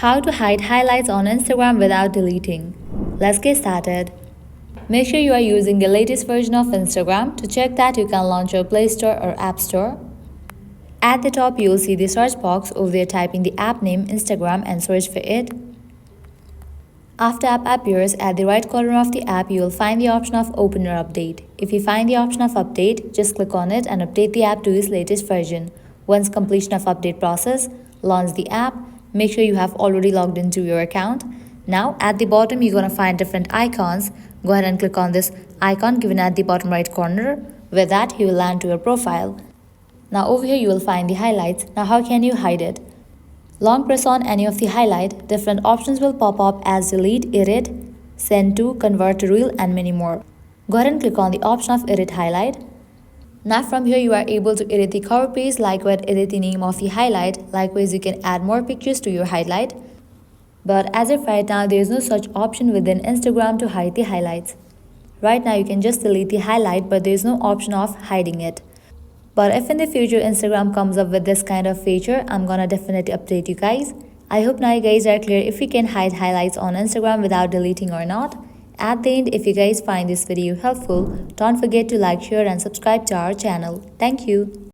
How to hide highlights on Instagram without deleting. Let's get started. Make sure you are using the latest version of Instagram. To check that, you can launch your Play Store or App Store. At the top, you will see the search box. Over there, type in the app name Instagram and search for it. After app appears, at the right corner of the app, you will find the option of Open or Update. If you find the option of Update, just click on it and update the app to its latest version. Once completion of update process, launch the app. Make sure you have already logged into your account. Now, at the bottom, you're going to find different icons. Go ahead and click on this icon given at the bottom right corner. With that, you will land to your profile. Now, over here, you will find the highlights. Now, how can you hide it? Long press on any of the highlight. Different options will pop up as delete, edit, send to, convert to reel, and many more. Go ahead and click on the option of edit highlight. Now from here you are able to edit the cover page, likewise edit the name of the highlight. Likewise you can add more pictures to your highlight. But as of right now there is no such option within Instagram to hide the highlights. Right now you can just delete the highlight, but there is no option of hiding it. But if in the future Instagram comes up with this kind of feature, I'm gonna definitely update you guys. I hope now you guys are clear if you can hide highlights on Instagram without deleting or not. At the end, if you guys find this video helpful, don't forget to like, share and subscribe to our channel. Thank you.